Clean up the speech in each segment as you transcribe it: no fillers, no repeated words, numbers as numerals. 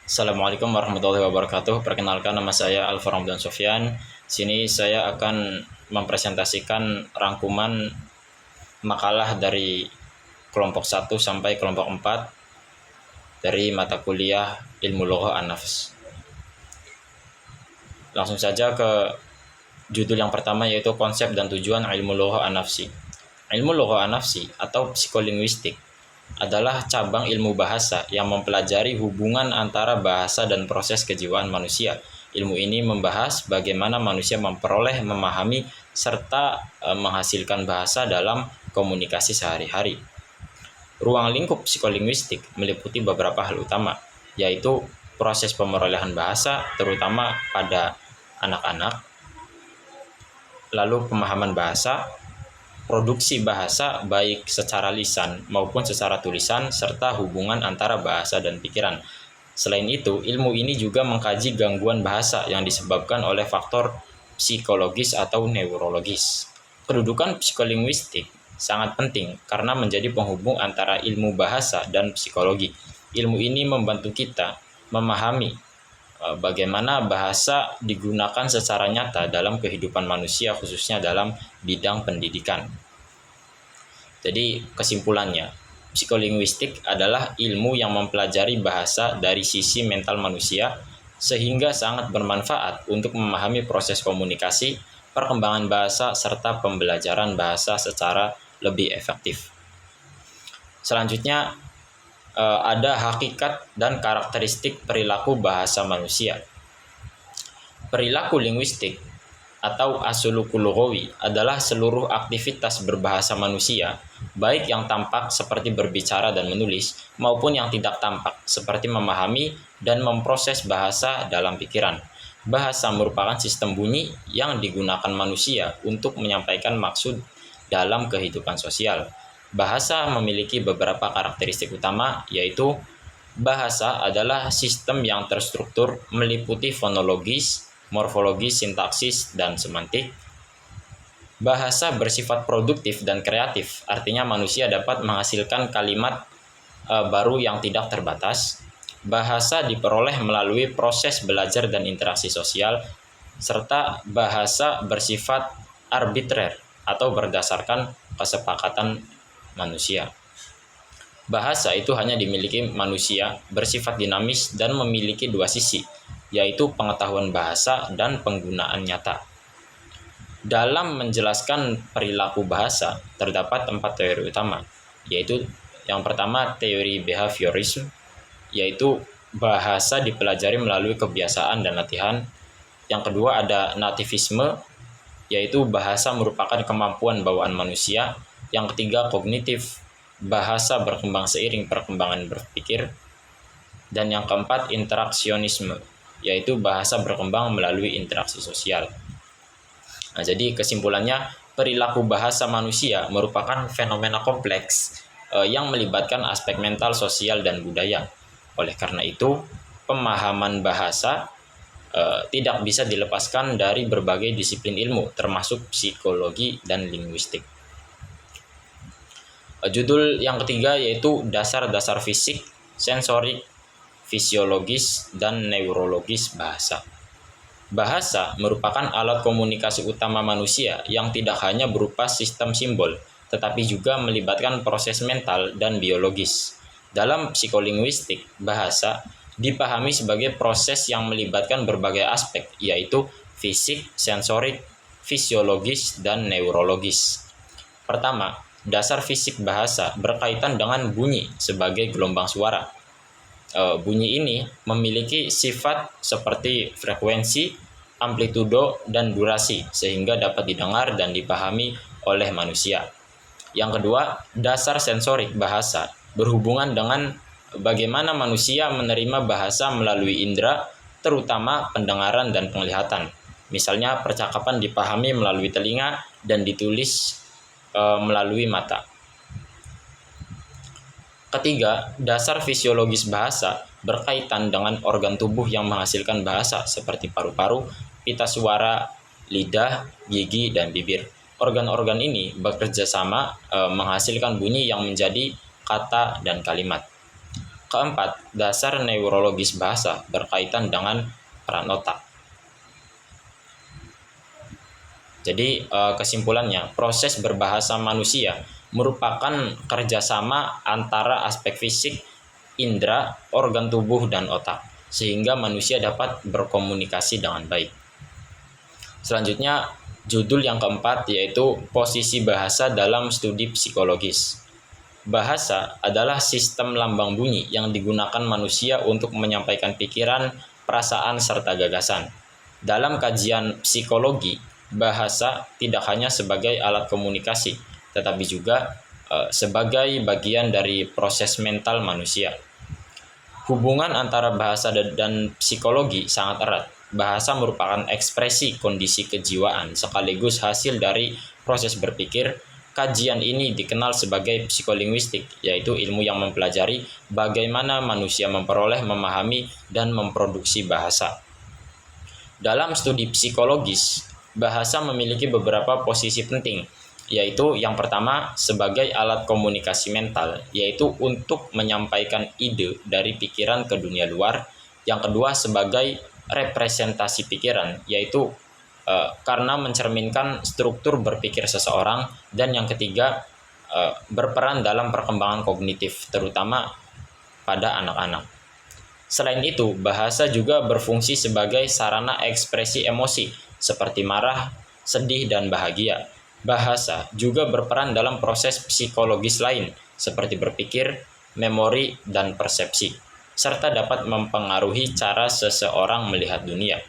Assalamualaikum warahmatullahi wabarakatuh. Perkenalkan, nama saya Alfa Ramdan Sofyan. Sini saya akan mempresentasikan rangkuman makalah dari kelompok 1 sampai kelompok 4 dari mata kuliah Ilmu Lugha An-Nafs. Langsung saja ke judul yang pertama, yaitu konsep dan tujuan Ilmu Lugha An-Nafsi. Ilmu Lugha An-Nafsi atau psikolinguistik adalah cabang ilmu bahasa yang mempelajari hubungan antara bahasa dan proses kejiwaan manusia. Ilmu ini membahas bagaimana manusia memperoleh, memahami, serta menghasilkan bahasa dalam komunikasi sehari-hari. Ruang lingkup psikolinguistik meliputi beberapa hal utama, yaitu proses pemerolehan bahasa, terutama pada anak-anak, lalu pemahaman bahasa, produksi bahasa baik secara lisan maupun secara tulisan, serta hubungan antara bahasa dan pikiran. Selain itu, ilmu ini juga mengkaji gangguan bahasa yang disebabkan oleh faktor psikologis atau neurologis. Kedudukan psikolinguistik sangat penting karena menjadi penghubung antara ilmu bahasa dan psikologi. Ilmu ini membantu kita memahami bagaimana bahasa digunakan secara nyata dalam kehidupan manusia, khususnya dalam bidang pendidikan. Jadi kesimpulannya, psikolinguistik adalah ilmu yang mempelajari bahasa dari sisi mental manusia, sehingga sangat bermanfaat untuk memahami proses komunikasi, perkembangan bahasa, serta pembelajaran bahasa secara lebih efektif. Selanjutnya, ada hakikat dan karakteristik perilaku bahasa manusia. Perilaku linguistik atau asulukul lughawi adalah seluruh aktivitas berbahasa manusia, baik yang tampak seperti berbicara dan menulis, maupun yang tidak tampak seperti memahami dan memproses bahasa dalam pikiran. Bahasa merupakan sistem bunyi yang digunakan manusia untuk menyampaikan maksud dalam kehidupan sosial. Bahasa memiliki beberapa karakteristik utama, yaitu bahasa adalah sistem yang terstruktur meliputi fonologis, morfologis, sintaksis, dan semantik. Bahasa bersifat produktif dan kreatif, artinya manusia dapat menghasilkan kalimat baru yang tidak terbatas. Bahasa diperoleh melalui proses belajar dan interaksi sosial, serta bahasa bersifat arbitrer atau berdasarkan kesepakatan manusia. Bahasa itu hanya dimiliki manusia, bersifat dinamis dan memiliki dua sisi, yaitu pengetahuan bahasa dan penggunaan nyata. Dalam menjelaskan perilaku bahasa, terdapat 4 teori utama, yaitu yang pertama teori behaviorism, yaitu bahasa dipelajari melalui kebiasaan dan latihan. Yang kedua ada nativisme, yaitu bahasa merupakan kemampuan bawaan manusia. Yang ketiga kognitif, bahasa berkembang seiring perkembangan berpikir. Dan yang keempat interaksionisme, yaitu bahasa berkembang melalui interaksi sosial. Nah, jadi kesimpulannya, perilaku bahasa manusia merupakan fenomena kompleks yang melibatkan aspek mental, sosial, dan budaya. Oleh karena itu, pemahaman bahasa tidak bisa dilepaskan dari berbagai disiplin ilmu, termasuk psikologi dan linguistik. Judul yang ketiga yaitu dasar-dasar fisik, sensorik, fisiologis, dan neurologis bahasa. Bahasa merupakan alat komunikasi utama manusia yang tidak hanya berupa sistem simbol, tetapi juga melibatkan proses mental dan biologis. Dalam psikolinguistik, bahasa dipahami sebagai proses yang melibatkan berbagai aspek, yaitu fisik, sensorik, fisiologis, dan neurologis. Pertama, dasar fisik bahasa berkaitan dengan bunyi sebagai gelombang suara. Bunyi ini memiliki sifat seperti frekuensi, amplitudo, dan durasi, sehingga dapat didengar dan dipahami oleh manusia. Yang kedua, dasar sensorik bahasa berhubungan dengan bagaimana manusia menerima bahasa melalui indera, terutama pendengaran dan penglihatan. Misalnya, percakapan dipahami melalui telinga dan ditulis melalui mata. Ketiga, dasar fisiologis bahasa berkaitan dengan organ tubuh yang menghasilkan bahasa seperti paru-paru, pita suara, lidah, gigi, dan bibir. Organ-organ ini bekerja sama menghasilkan bunyi yang menjadi kata dan kalimat. Keempat, dasar neurologis bahasa berkaitan dengan peran otak. Jadi kesimpulannya, proses berbahasa manusia merupakan kerjasama antara aspek fisik, indera, organ tubuh, dan otak, sehingga manusia dapat berkomunikasi dengan baik. Selanjutnya, judul yang keempat yaitu posisi bahasa dalam studi psikologis. Bahasa adalah sistem lambang bunyi yang digunakan manusia untuk menyampaikan pikiran, perasaan, serta gagasan. Dalam kajian psikologi, bahasa tidak hanya sebagai alat komunikasi, tetapi juga sebagai bagian dari proses mental manusia. Hubungan antara bahasa dan psikologi sangat erat. Bahasa merupakan ekspresi kondisi kejiwaan sekaligus hasil dari proses berpikir. Kajian ini dikenal sebagai psikolinguistik, yaitu ilmu yang mempelajari bagaimana manusia memperoleh, memahami, dan memproduksi bahasa. Dalam studi psikologis, bahasa memiliki beberapa posisi penting, yaitu yang pertama sebagai alat komunikasi mental, yaitu untuk menyampaikan ide dari pikiran ke dunia luar. Yang kedua sebagai representasi pikiran, yaitu karena mencerminkan struktur berpikir seseorang. Dan yang ketiga berperan dalam perkembangan kognitif, terutama pada anak-anak. Selain itu, bahasa juga berfungsi sebagai sarana ekspresi emosi seperti marah, sedih, dan bahagia. Bahasa juga berperan dalam proses psikologis lain seperti berpikir, memori, dan persepsi, serta dapat mempengaruhi cara seseorang melihat dunia.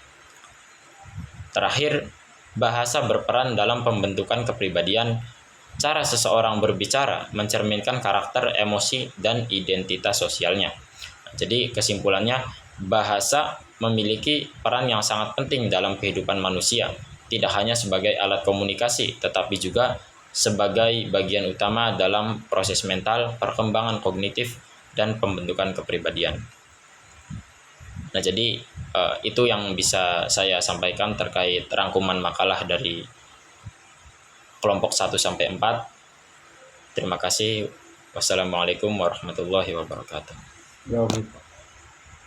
Terakhir, bahasa berperan dalam pembentukan kepribadian. Cara seseorang berbicara mencerminkan karakter, emosi, dan identitas sosialnya. Jadi kesimpulannya, bahasa memiliki peran yang sangat penting dalam kehidupan manusia, tidak hanya sebagai alat komunikasi, tetapi juga sebagai bagian utama dalam proses mental, perkembangan kognitif, dan pembentukan kepribadian. Nah, jadi itu yang bisa saya sampaikan terkait rangkuman makalah dari kelompok 1-4. Terima kasih. Wassalamualaikum warahmatullahi wabarakatuh.